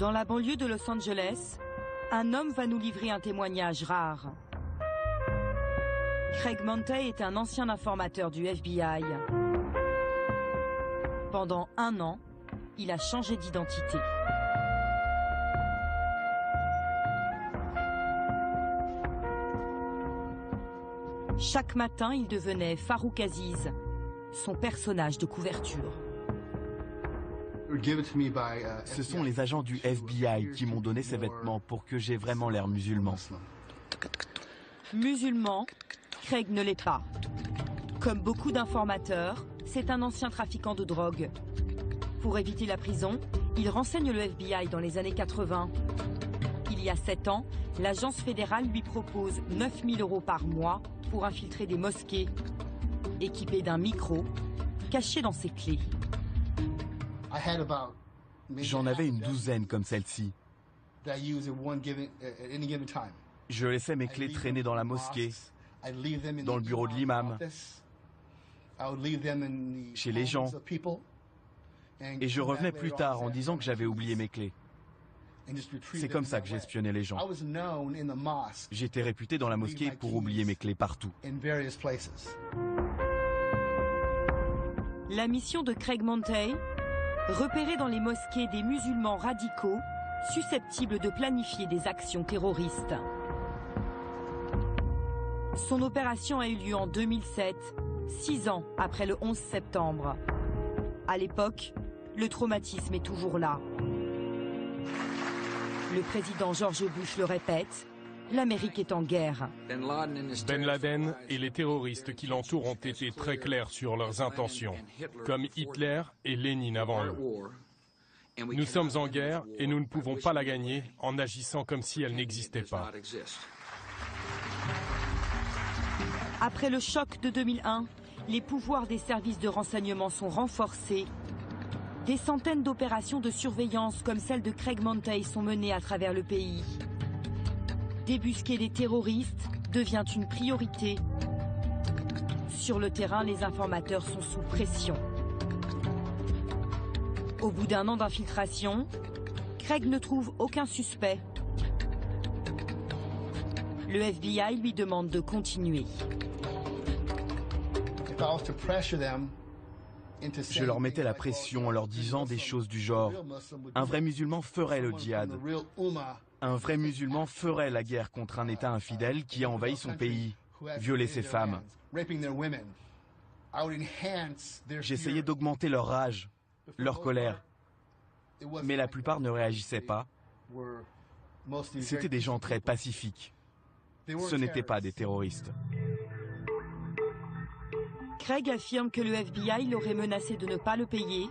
Dans la banlieue de Los Angeles, un homme va nous livrer un témoignage rare. Craig Montey est un ancien informateur du FBI. Pendant 1 an, il a changé d'identité. Chaque matin, il devenait Farouk Aziz, son personnage de couverture. Ce sont les agents du FBI qui m'ont donné ces vêtements pour que j'ai vraiment l'air musulman. Musulman, Craig ne l'est pas. Comme beaucoup d'informateurs, c'est un ancien trafiquant de drogue. Pour éviter la prison, il renseigne le FBI dans les années 80. Il y a 7 ans, l'agence fédérale lui propose 9 000 € par mois pour infiltrer des mosquées, équipé d'un micro, caché dans ses clés. J'en avais une douzaine comme celle-ci. Je laissais mes clés traîner dans la mosquée, dans le bureau de l'imam, chez les gens. Et je revenais plus tard en disant que j'avais oublié mes clés. C'est comme ça que j'espionnais les gens. J'étais réputé dans la mosquée pour oublier mes clés partout. La mission de Craig Montey, repérer dans les mosquées des musulmans radicaux susceptibles de planifier des actions terroristes. Son opération a eu lieu en 2007, 6 ans après le 11 septembre. À l'époque, le traumatisme est toujours là. Le président George Bush le répète, l'Amérique est en guerre. Ben Laden et les terroristes qui l'entourent ont été très clairs sur leurs intentions, comme Hitler et Lénine avant eux. Nous sommes en guerre et nous ne pouvons pas la gagner en agissant comme si elle n'existait pas. Après le choc de 2001, les pouvoirs des services de renseignement sont renforcés. Des centaines d'opérations de surveillance comme celle de Craig Montey sont menées à travers le pays. Débusquer des terroristes devient une priorité. Sur le terrain, les informateurs sont sous pression. Au bout d'1 an d'infiltration, Craig ne trouve aucun suspect. Le FBI lui demande de continuer. Je leur mettais la pression en leur disant des choses du genre « Un vrai musulman ferait le djihad. Un vrai musulman ferait la guerre contre un État infidèle qui a envahi son pays, violé ses femmes. » J'essayais d'augmenter leur rage, leur colère. Mais la plupart ne réagissaient pas. C'étaient des gens très pacifiques. Ce n'étaient pas des terroristes. Craig affirme que le FBI l'aurait menacé de ne pas le payer,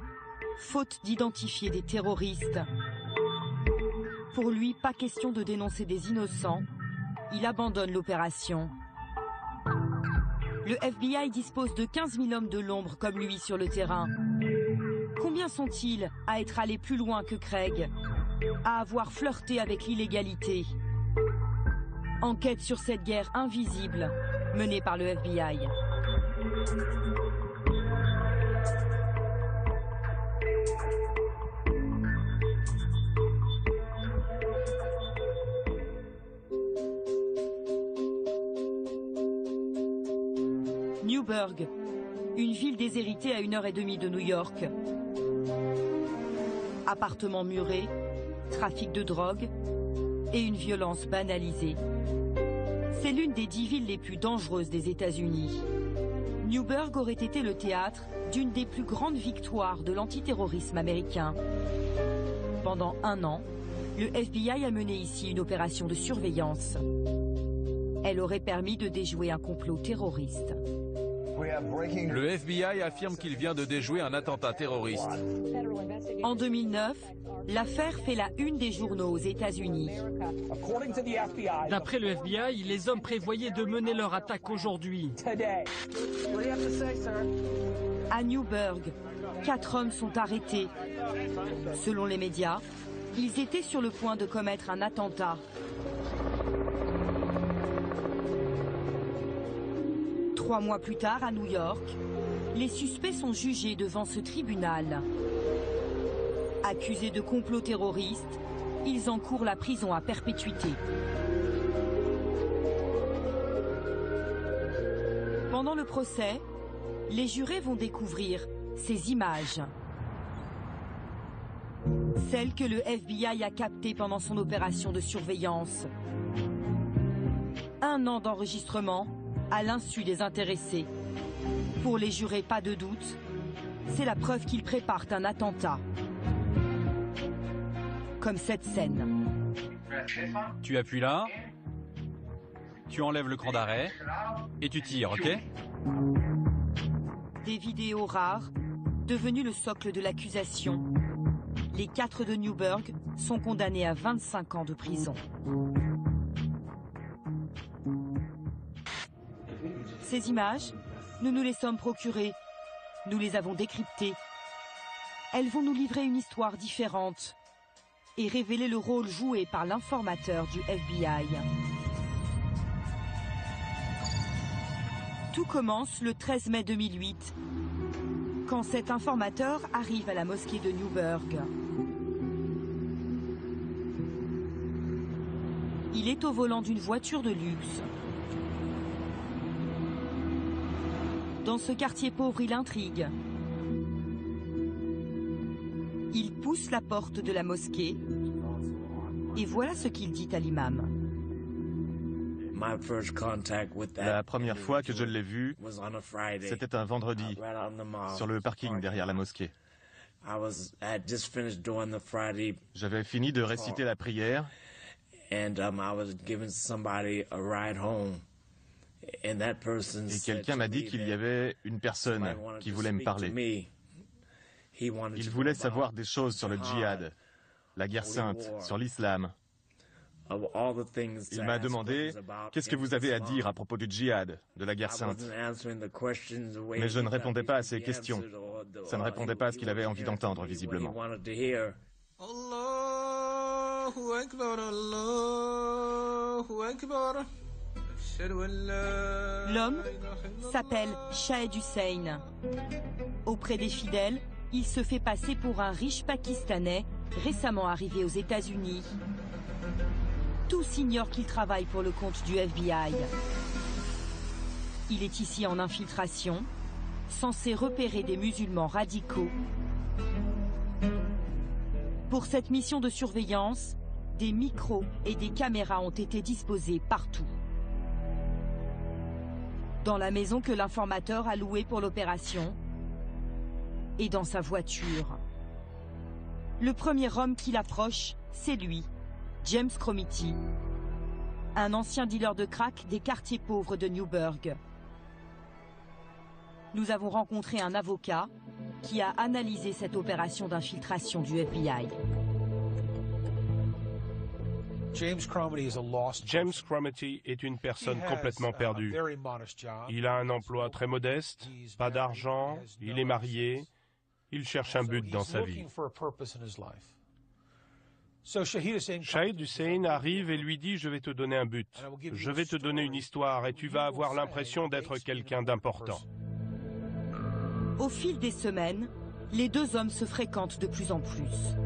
faute d'identifier des terroristes. Pour lui, pas question de dénoncer des innocents. Il abandonne l'opération. Le FBI dispose de 15 000 hommes de l'ombre comme lui sur le terrain. Combien sont-ils à être allés plus loin que Craig, à avoir flirté avec l'illégalité? Enquête sur cette guerre invisible menée par le FBI. Newburgh, une ville déshéritée à 1h30 de New York. Appartements murés, trafic de drogue et une violence banalisée. C'est l'une des 10 villes les plus dangereuses des États-Unis. Newburgh aurait été le théâtre d'une des plus grandes victoires de l'antiterrorisme américain. Pendant 1 an, le FBI a mené ici une opération de surveillance. Elle aurait permis de déjouer un complot terroriste. Le FBI affirme qu'il vient de déjouer un attentat terroriste. En 2009, l'affaire fait la une des journaux aux États-Unis. D'après le FBI, les hommes prévoyaient de mener leur attaque aujourd'hui. À Newburgh, 4 hommes sont arrêtés. Selon les médias, ils étaient sur le point de commettre un attentat. 3 mois plus tard, à New York, les suspects sont jugés devant ce tribunal. Accusés de complot terroriste, ils encourent la prison à perpétuité. Pendant le procès, les jurés vont découvrir ces images. Celles que le FBI a captées pendant son opération de surveillance. 1 an d'enregistrement à l'insu des intéressés. Pour les jurés, pas de doute, c'est la preuve qu'ils préparent un attentat. Comme cette scène. Tu appuies là, tu enlèves le cran d'arrêt et tu tires, ok? Des vidéos rares, devenues le socle de l'accusation. Les 4 de Newburgh sont condamnés à 25 ans de prison. Ces images, nous nous les sommes procurées. Nous les avons décryptées. Elles vont nous livrer une histoire différente et révéler le rôle joué par l'informateur du FBI. Tout commence le 13 mai 2008, quand cet informateur arrive à la mosquée de Newburgh. Il est au volant d'une voiture de luxe. Dans ce quartier pauvre, il intrigue. Il pousse la porte de la mosquée et voilà ce qu'il dit à l'imam. La première fois que je l'ai vu, c'était un vendredi, sur le parking derrière la mosquée. J'avais fini de réciter la prière et quelqu'un m'a dit qu'il y avait une personne qui voulait me parler. Il voulait savoir des choses sur le djihad, la guerre sainte, sur l'islam. Il m'a demandé « Qu'est-ce que vous avez à dire à propos du djihad, de la guerre sainte ?» Mais je ne répondais pas à ses questions. Ça ne répondait pas à ce qu'il avait envie d'entendre, visiblement. L'homme s'appelle Shahed Hussein. Auprès des fidèles, il se fait passer pour un riche Pakistanais récemment arrivé aux États-Unis. Tous ignorent qu'il travaille pour le compte du FBI. Il est ici en infiltration, censé repérer des musulmans radicaux. Pour cette mission de surveillance, des micros et des caméras ont été disposés partout. Dans la maison que l'informateur a louée pour l'opération et dans sa voiture. Le premier homme qui l'approche, c'est lui, James Cromity, un ancien dealer de crack des quartiers pauvres de Newburgh. Nous avons rencontré un avocat qui a analysé cette opération d'infiltration du FBI. James Cromity est une personne complètement perdue. Il a un emploi très modeste, pas d'argent, il est marié, il cherche un but dans sa vie. Shahed Hussein arrive et lui dit « Je vais te donner un but, je vais te donner une histoire et tu vas avoir l'impression d'être quelqu'un d'important. » Au fil des semaines, les deux hommes se fréquentent de plus en plus.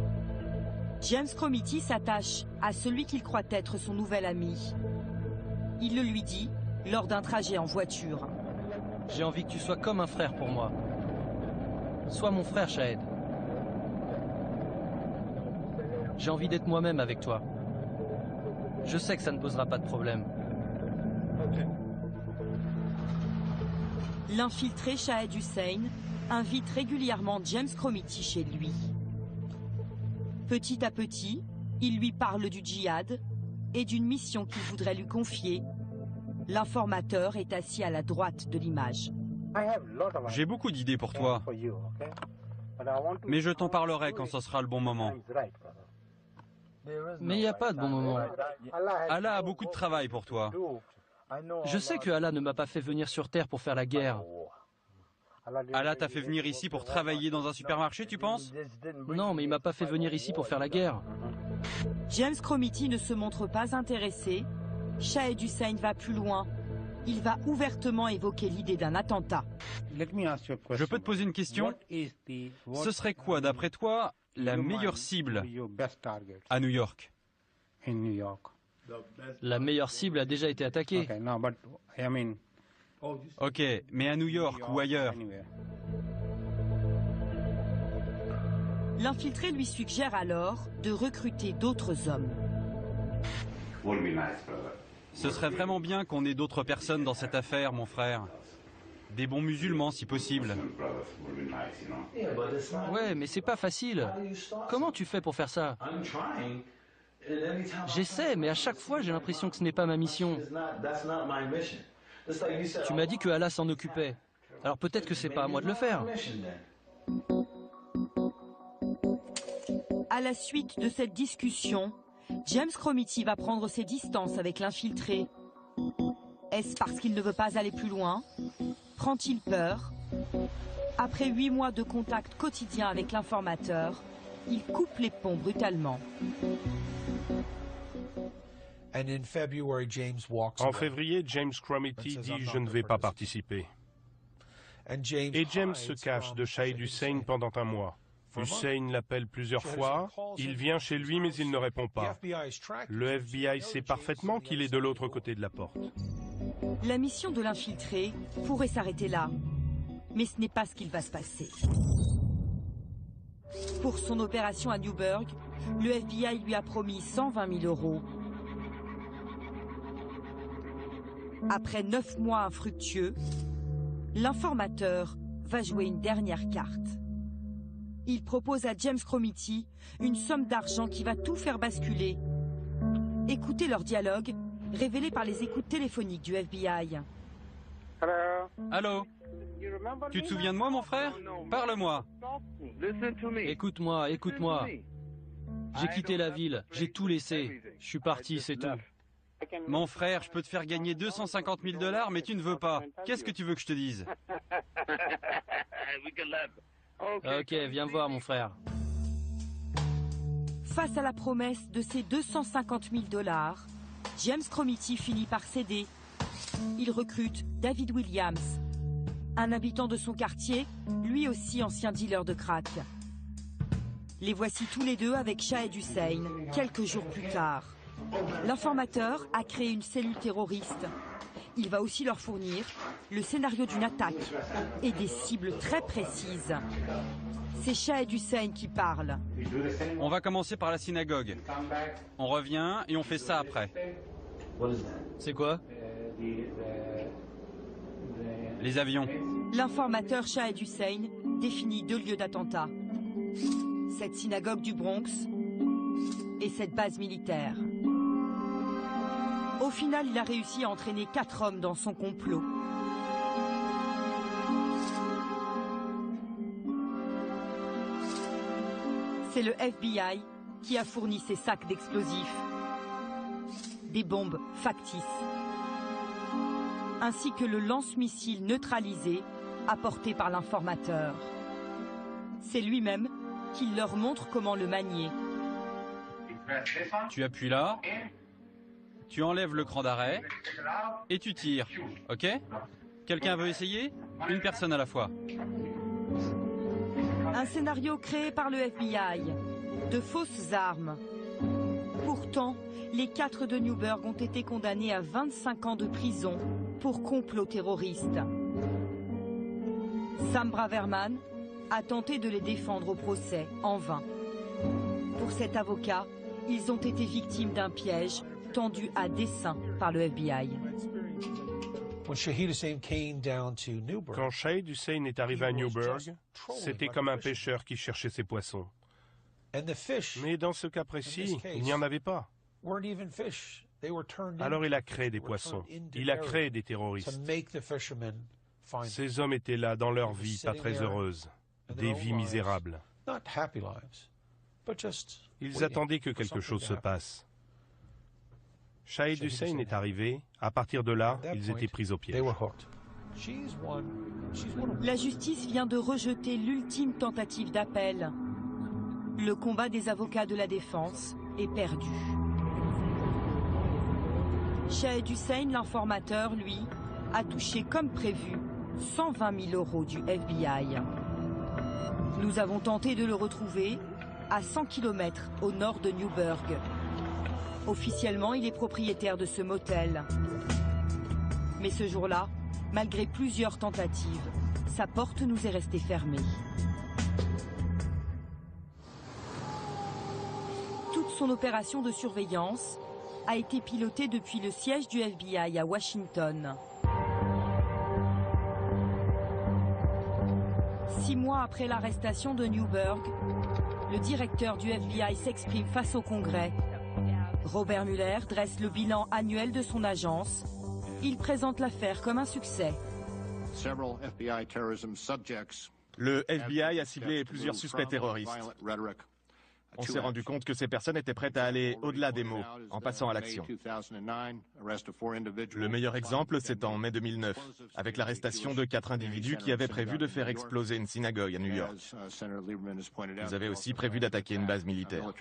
James Cromity s'attache à celui qu'il croit être son nouvel ami. Il le lui dit lors d'un trajet en voiture. J'ai envie que tu sois comme un frère pour moi. Sois mon frère, Shahed. J'ai envie d'être moi-même avec toi. Je sais que ça ne posera pas de problème. L'infiltré Shahed Hussein invite régulièrement James Cromity chez lui. Petit à petit, il lui parle du djihad et d'une mission qu'il voudrait lui confier. L'informateur est assis à la droite de l'image. J'ai beaucoup d'idées pour toi, mais je t'en parlerai quand ce sera le bon moment. Mais il n'y a pas de bon moment. Allah a beaucoup de travail pour toi. Je sais que Allah ne m'a pas fait venir sur Terre pour faire la guerre. Allah t'a fait venir ici pour travailler dans un supermarché, tu penses? Non, mais il m'a pas fait venir ici pour faire la guerre. James Cromity ne se montre pas intéressé. Shahed Hussein va plus loin. Il va ouvertement évoquer l'idée d'un attentat. Je peux te poser une question? Ce serait quoi, d'après toi, la meilleure cible à New York? La meilleure cible a déjà été attaquée. Ok, mais à New York ou ailleurs? L'infiltré lui suggère alors de recruter d'autres hommes. Ce serait vraiment bien qu'on ait d'autres personnes dans cette affaire, mon frère. Des bons musulmans, si possible. Ouais, mais c'est pas facile. Comment tu fais pour faire ça? J'essaie, mais à chaque fois, j'ai l'impression que ce n'est pas ma mission. Tu m'as dit que Allah s'en occupait. Alors peut-être que c'est pas à moi de le faire. À la suite de cette discussion, James Cromity va prendre ses distances avec l'infiltré. Est-ce parce qu'il ne veut pas aller plus loin? Prend-il peur? Après 8 mois de contact quotidien avec l'informateur, il coupe les ponts brutalement. En février, James Cromity dit « Je ne vais pas participer ». Et James se cache de Shahid Hussein pendant un mois. Hussein l'appelle plusieurs fois, il vient chez lui mais il ne répond pas. Le FBI sait parfaitement qu'il est de l'autre côté de la porte. La mission de l'infiltré pourrait s'arrêter là, mais ce n'est pas ce qu'il va se passer. Pour son opération à Newburgh, le FBI lui a promis 120 000 €. Après 9 mois infructueux, l'informateur va jouer une dernière carte. Il propose à James Cromity une somme d'argent qui va tout faire basculer. Écoutez leur dialogue, révélé par les écoutes téléphoniques du FBI. Allô? Tu te souviens de moi, mon frère? Parle-moi. Écoute-moi, écoute-moi. J'ai quitté la ville, j'ai tout laissé. Je suis parti, c'est tout. Mon frère, je peux te faire gagner 250 000 $, mais tu ne veux pas. Qu'est-ce que tu veux que je te dise? Ok, viens voir, mon frère. Face à la promesse de ces 250 000 $, James Cromity finit par céder. Il recrute David Williams, un habitant de son quartier, lui aussi ancien dealer de crack. Les voici tous les deux avec Shahid Hussein, quelques jours plus tard. L'informateur a créé une cellule terroriste. Il va aussi leur fournir le scénario d'une attaque et des cibles très précises. C'est Shahid Hussein qui parle. On va commencer par la synagogue. On revient et on fait ça après. C'est quoi? Les avions. L'informateur Shahid Hussein définit 2 lieux d'attentat. Cette synagogue du Bronx et cette base militaire. Au final, il a réussi à entraîner 4 hommes dans son complot. C'est le FBI qui a fourni ces sacs d'explosifs, des bombes factices, ainsi que le lance-missile neutralisé apporté par l'informateur. C'est lui-même qui leur montre comment le manier. Tu appuies là, tu enlèves le cran d'arrêt et tu tires, ok? Quelqu'un veut essayer? Une personne à la fois. Un scénario créé par le FBI, de fausses armes. Pourtant, les 4 de Newburgh ont été condamnés à 25 ans de prison pour complot terroriste. Sam Braverman a tenté de les défendre au procès, en vain. Pour cet avocat, ils ont été victimes d'un piège tendu à dessein par le FBI. Quand Shahid Hussein est arrivé à Newburgh, c'était comme un pêcheur qui cherchait ses poissons. Mais dans ce cas précis, il n'y en avait pas. Alors il a créé des poissons, il a créé des terroristes. Ces hommes étaient là dans leur vie pas très heureuse, des vies misérables. Ils attendaient que quelque chose se passe. Shahid Hussein est arrivé, à partir de là, ils étaient pris au piège. La justice vient de rejeter l'ultime tentative d'appel. Le combat des avocats de la défense est perdu. Shahid Hussein, l'informateur, lui, a touché comme prévu 120 000 € du FBI. Nous avons tenté de le retrouver, à 100 km au nord de Newburgh. Officiellement, il est propriétaire de ce motel. Mais ce jour-là, malgré plusieurs tentatives, sa porte nous est restée fermée. Toute son opération de surveillance a été pilotée depuis le siège du FBI à Washington. 6 mois après l'arrestation de Newburgh, le directeur du FBI s'exprime face au Congrès. Robert Mueller dresse le bilan annuel de son agence. Il présente l'affaire comme un succès. Le FBI a ciblé plusieurs suspects terroristes. On s'est rendu compte que ces personnes étaient prêtes à aller au-delà des mots, en passant à l'action. Le meilleur exemple, c'est en mai 2009, avec l'arrestation de 4 individus qui avaient prévu de faire exploser une synagogue à New York. Ils avaient aussi prévu d'attaquer une base militaire.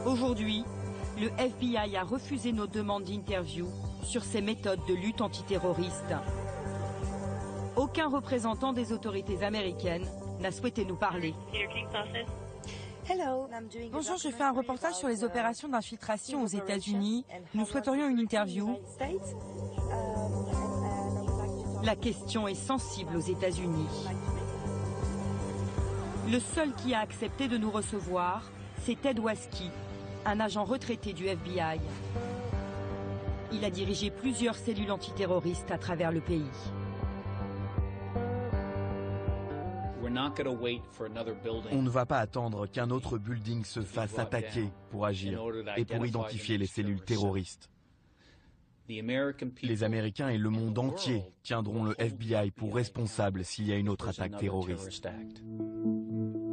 Aujourd'hui, le FBI a refusé nos demandes d'interview sur ses méthodes de lutte antiterroriste. Aucun représentant des autorités américaines n'a souhaité nous parler. Bonjour, je fais un reportage sur les opérations d'infiltration aux États-Unis. Nous souhaiterions une interview. La question est sensible aux États-Unis. Le seul qui a accepté de nous recevoir, c'est Ted Waski, un agent retraité du FBI. Il a dirigé plusieurs cellules antiterroristes à travers le pays. On ne va pas attendre qu'un autre building se fasse attaquer pour agir et pour identifier les cellules terroristes. Les Américains et le monde entier tiendront le FBI pour responsable s'il y a une autre attaque terroriste.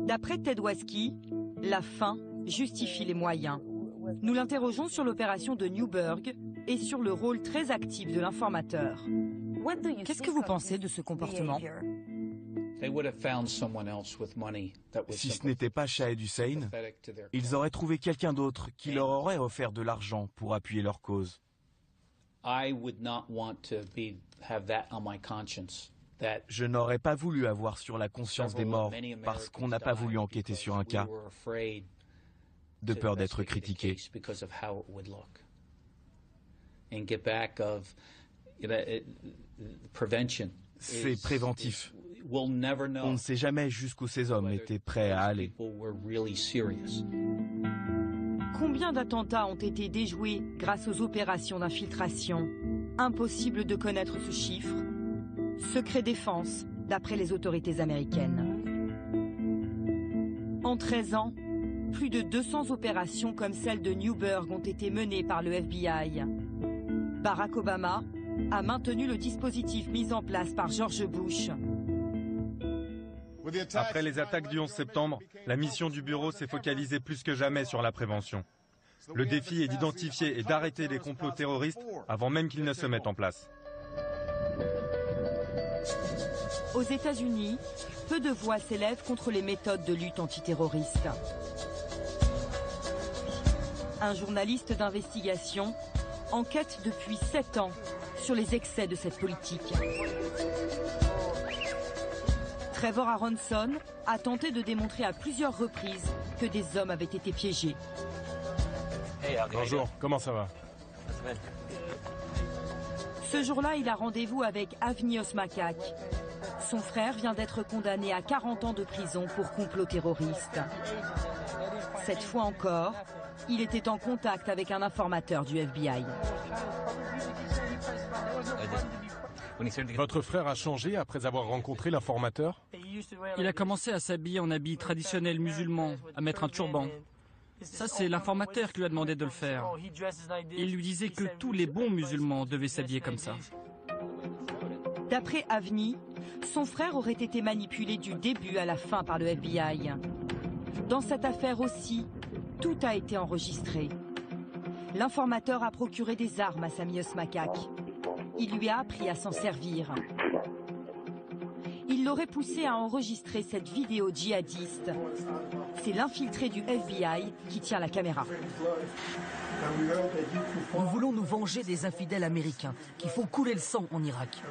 D'après Ted Waski, la fin justifie les moyens. Nous l'interrogeons sur l'opération de Newburgh et sur le rôle très actif de l'informateur. Qu'est-ce que vous pensez de ce comportement ? Si ce n'était pas Shahed Hussein, ils auraient trouvé quelqu'un d'autre qui leur aurait offert de l'argent pour appuyer leur cause. Je n'aurais pas voulu avoir sur la conscience des morts parce qu'on n'a pas voulu enquêter sur un cas, de peur d'être critiqué. C'est préventif. On ne sait jamais jusqu'où ces hommes étaient prêts à aller. Combien d'attentats ont été déjoués grâce aux opérations d'infiltration? Impossible de connaître ce chiffre. Secret défense, d'après les autorités américaines. En 13 ans, plus de 200 opérations comme celle de Newburgh ont été menées par le FBI. Barack Obama a maintenu le dispositif mis en place par George Bush. Après les attaques du 11 septembre, la mission du bureau s'est focalisée plus que jamais sur la prévention. Le défi est d'identifier et d'arrêter les complots terroristes avant même qu'ils ne se mettent en place. Aux États-Unis, peu de voix s'élèvent contre les méthodes de lutte antiterroriste. Un journaliste d'investigation enquête depuis 7 ans sur les excès de cette politique. Trevor Aronson a tenté de démontrer à plusieurs reprises que des hommes avaient été piégés. Bonjour, comment ça va? Ce jour-là, il a rendez-vous avec Avni Osmakak. Son frère vient d'être condamné à 40 ans de prison pour complot terroriste. Cette fois encore, il était en contact avec un informateur du FBI. Votre frère a changé après avoir rencontré l'informateur? Il a commencé à s'habiller en habits traditionnels musulmans, à mettre un turban. Ça, c'est l'informateur qui lui a demandé de le faire. Il lui disait que tous les bons musulmans devaient s'habiller comme ça. D'après Avni, son frère aurait été manipulé du début à la fin par le FBI. Dans cette affaire aussi, tout a été enregistré. L'informateur a procuré des armes à Sami Osmakak. Il lui a appris à s'en servir. Il l'aurait poussé à enregistrer cette vidéo djihadiste. C'est l'infiltré du FBI qui tient la caméra. Nous voulons nous venger des infidèles américains qui font couler le sang en Irak.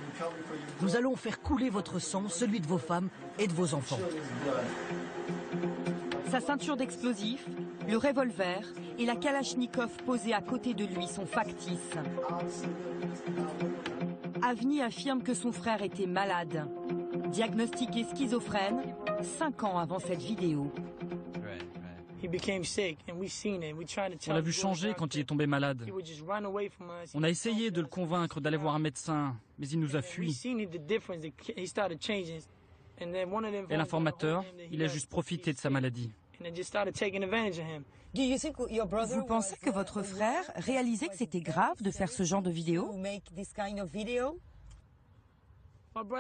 Nous allons faire couler votre sang, celui de vos femmes et de vos enfants. Sa ceinture d'explosifs, le revolver et la Kalachnikov posée à côté de lui sont factices. Avni affirme que son frère était malade, diagnostiqué schizophrène 5 ans avant cette vidéo. On l'a vu changer quand il est tombé malade. On a essayé de le convaincre d'aller voir un médecin, mais il nous a fui. Et l'informateur, il a juste profité de sa maladie. Vous pensez que votre frère réalisait que c'était grave de faire ce genre de vidéo?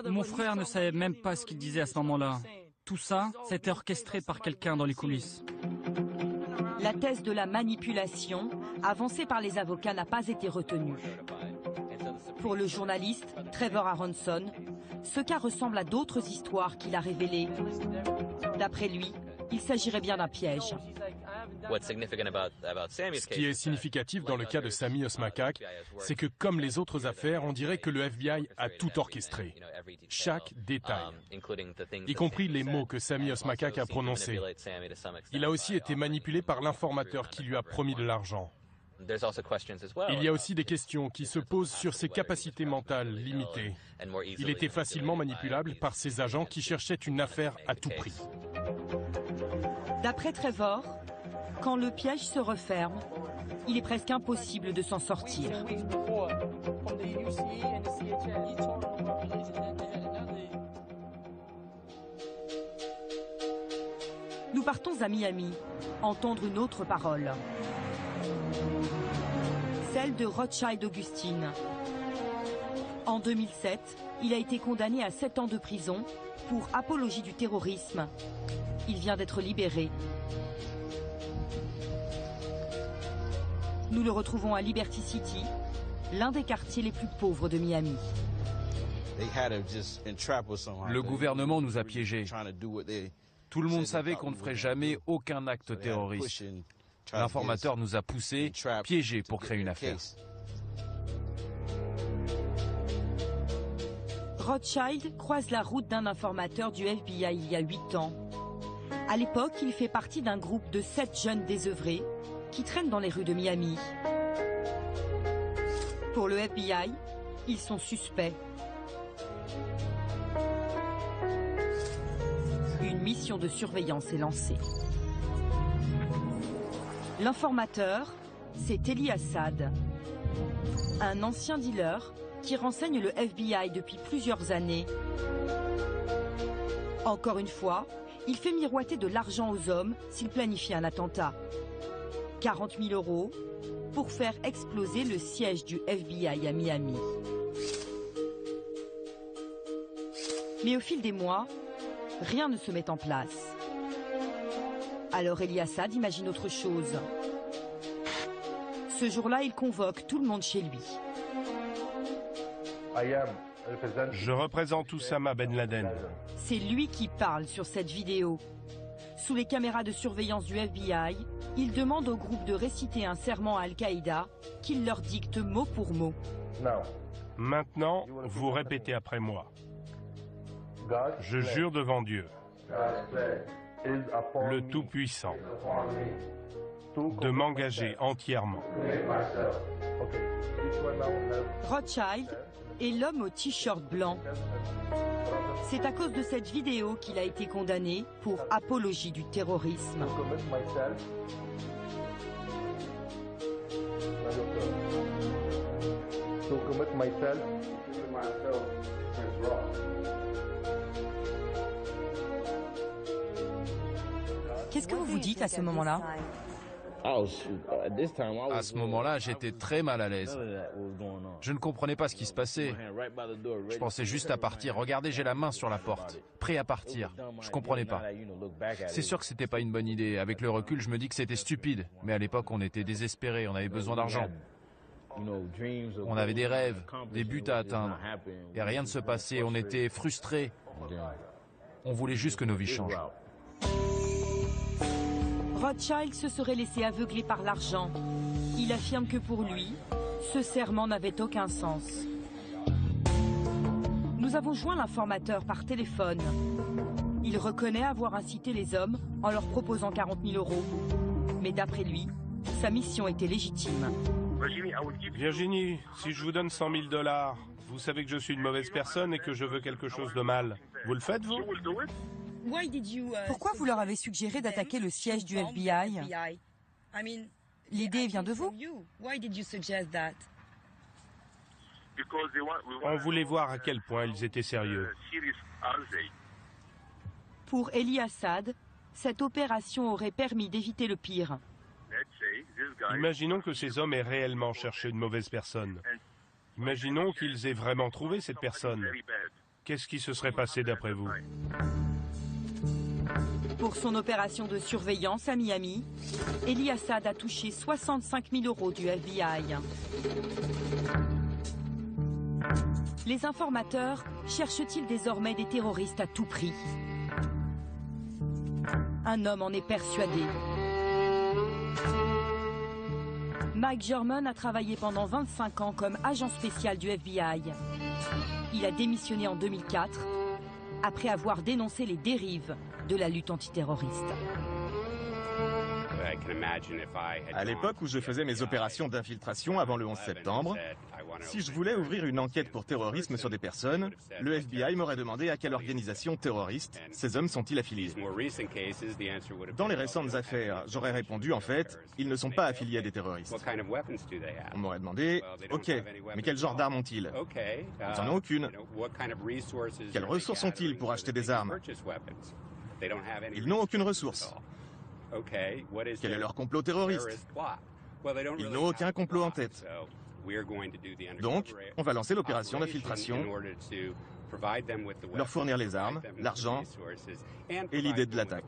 Mon frère ne savait même pas ce qu'il disait à ce moment-là. Tout ça, c'était orchestré par quelqu'un dans les coulisses. La thèse de la manipulation, avancée par les avocats, n'a pas été retenue. Pour le journaliste Trevor Aronson, ce cas ressemble à d'autres histoires qu'il a révélées. D'après lui, il s'agirait bien d'un piège. Ce qui est significatif dans le cas de Sami Osmakak, c'est que comme les autres affaires, on dirait que le FBI a tout orchestré. Chaque détail, y compris les mots que Sami Osmakak a prononcés. Il a aussi été manipulé par l'informateur qui lui a promis de l'argent. Il y a aussi des questions qui se posent sur ses capacités mentales limitées. Il était facilement manipulable par ses agents qui cherchaient une affaire à tout prix. D'après Trevor, quand le piège se referme, il est presque impossible de s'en sortir. Nous partons à Miami, entendre une autre parole. Celle de Rothschild Augustine. En 2007, il a été condamné à 7 ans de prison pour apologie du terrorisme. Il vient d'être libéré. Nous le retrouvons à Liberty City, l'un des quartiers les plus pauvres de Miami. Le gouvernement nous a piégés. Tout le monde savait qu'on ne ferait jamais aucun acte terroriste. L'informateur nous a poussés, piégés pour créer une affaire. Rothschild croise la route d'un informateur du FBI il y a 8 ans. À l'époque, il fait partie d'un groupe de 7 jeunes désœuvrés qui traînent dans les rues de Miami. Pour le FBI, ils sont suspects. Une mission de surveillance est lancée. L'informateur, c'est Eli Assad, un ancien dealer qui renseigne le FBI depuis plusieurs années. Encore une fois, il fait miroiter de l'argent aux hommes s'ils planifient un attentat. 40 000 € pour faire exploser le siège du FBI à Miami. Mais au fil des mois, rien ne se met en place. Alors Eli Assad imagine autre chose. Ce jour-là, il convoque tout le monde chez lui. Je représente Oussama Ben Laden. C'est lui qui parle sur cette vidéo. Sous les caméras de surveillance du FBI, il demande au groupe de réciter un serment à Al-Qaïda qu'il leur dicte mot pour mot. Maintenant, vous répétez après moi. Je jure devant Dieu, le Tout-Puissant, de m'engager entièrement. Rothschild est l'homme au t-shirt blanc. C'est à cause de cette vidéo qu'il a été condamné pour apologie du terrorisme. Qu'est-ce que vous vous dites à ce moment-là? À ce moment-là, j'étais très mal à l'aise. Je ne comprenais pas ce qui se passait. Je pensais juste à partir. Regardez, j'ai la main sur la porte, prêt à partir. Je comprenais pas. C'est sûr que c'était pas une bonne idée. Avec le recul, je me dis que c'était stupide. Mais à l'époque, on était désespérés, on avait besoin d'argent. On avait des rêves, des buts à atteindre. Et rien ne se passait, on était frustrés. On voulait juste que nos vies changent. Rothschild se serait laissé aveugler par l'argent. Il affirme que pour lui, ce serment n'avait aucun sens. Nous avons joint l'informateur par téléphone. Il reconnaît avoir incité les hommes en leur proposant 40 000 €. Mais d'après lui, sa mission était légitime. Virginie, si je vous donne 100 000 $, vous savez que je suis une mauvaise personne et que je veux quelque chose de mal. Vous le faites, vous? Pourquoi vous leur avez suggéré d'attaquer le siège du FBI? L'idée vient de vous? On voulait voir à quel point ils étaient sérieux. Pour Elie Assad, cette opération aurait permis d'éviter le pire. Imaginons que ces hommes aient réellement cherché une mauvaise personne. Imaginons qu'ils aient vraiment trouvé cette personne. Qu'est-ce qui se serait passé d'après vous? Pour son opération de surveillance à Miami, Elie Assad a touché 65 000 € du FBI. Les informateurs cherchent-ils désormais des terroristes à tout prix? Un homme en est persuadé. Mike German a travaillé pendant 25 ans comme agent spécial du FBI. Il a démissionné en 2004 après avoir dénoncé les dérives de la lutte antiterroriste. À l'époque où je faisais mes opérations d'infiltration avant le 11 septembre, si je voulais ouvrir une enquête pour terrorisme sur des personnes, le FBI m'aurait demandé à quelle organisation terroriste ces hommes sont-ils affiliés. Dans les récentes affaires, j'aurais répondu en fait, ils ne sont pas affiliés à des terroristes. On m'aurait demandé, ok, mais quel genre d'armes ont-ils? Ils n'en ont aucune. Quelles ressources ont-ils pour acheter des armes? Ils n'ont aucune ressource. Quel est leur complot terroriste? Ils n'ont aucun complot en tête. Donc, on va lancer l'opération d'infiltration, leur fournir les armes, l'argent et l'idée de l'attaque.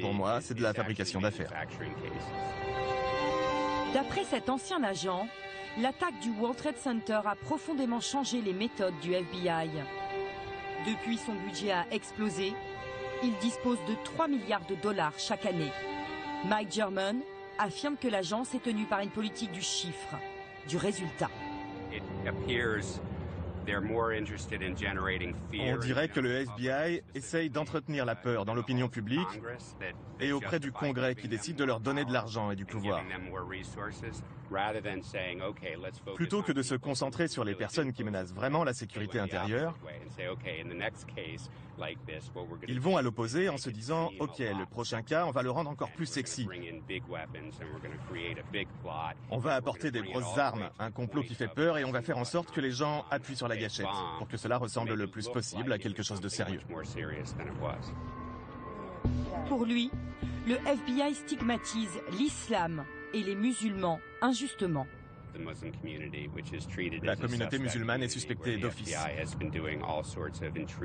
Pour moi, c'est de la fabrication d'affaires. D'après cet ancien agent, l'attaque du World Trade Center a profondément changé les méthodes du FBI. Depuis, son budget a explosé. Il dispose de 3 milliards de $ chaque année. Mike German affirme que l'agence est tenue par une politique du chiffre, du résultat. On dirait que le FBI essaye d'entretenir la peur dans l'opinion publique et auprès du Congrès qui décide de leur donner de l'argent et du pouvoir. Plutôt que de se concentrer sur les personnes qui menacent vraiment la sécurité intérieure, ils vont à l'opposé en se disant « Ok, le prochain cas, on va le rendre encore plus sexy. On va apporter des grosses armes, un complot qui fait peur et on va faire en sorte que les gens appuient sur la gâchette pour que cela ressemble le plus possible à quelque chose de sérieux. » Pour lui, le FBI stigmatise l'islam et les musulmans injustement. La communauté musulmane est suspectée d'office.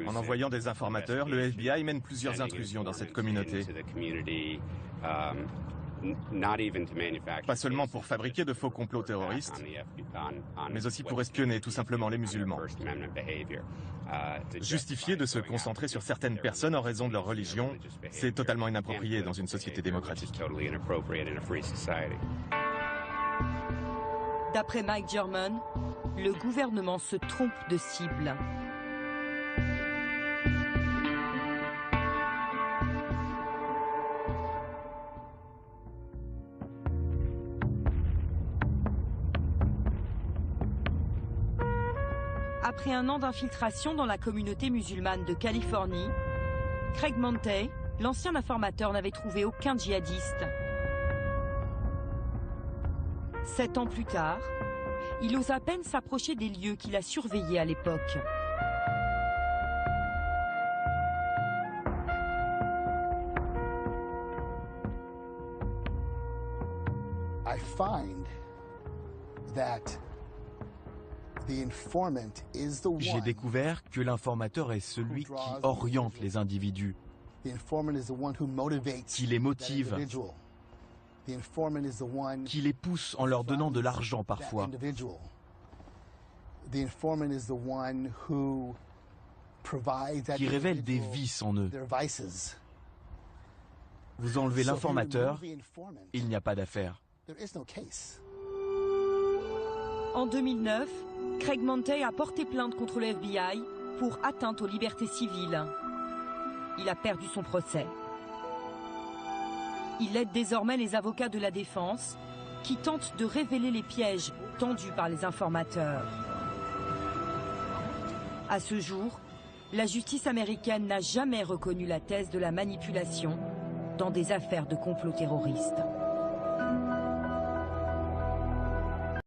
En envoyant des informateurs, le FBI mène plusieurs intrusions dans cette communauté. Pas seulement pour fabriquer de faux complots terroristes, mais aussi pour espionner tout simplement les musulmans. Justifier de se concentrer sur certaines personnes en raison de leur religion, c'est totalement inapproprié dans une société démocratique. D'après Mike German, le gouvernement se trompe de cible. Après un an d'infiltration dans la communauté musulmane de Californie, Craig Montey, l'ancien informateur, n'avait trouvé aucun djihadiste. 7 ans plus tard, il ose à peine s'approcher des lieux qu'il a surveillés à l'époque. J'ai découvert que l'informateur est celui qui oriente les individus, qui les motive, qui les pousse en leur donnant de l'argent parfois. Qui révèle des vices en eux. Vous enlevez l'informateur, il n'y a pas d'affaire. En 2009, Craig Montey a porté plainte contre le FBI pour atteinte aux libertés civiles. il a perdu son procès. Il aide désormais les avocats de la défense qui tentent de révéler les pièges tendus par les informateurs. À ce jour, la justice américaine n'a jamais reconnu la thèse de la manipulation dans des affaires de complot terroriste.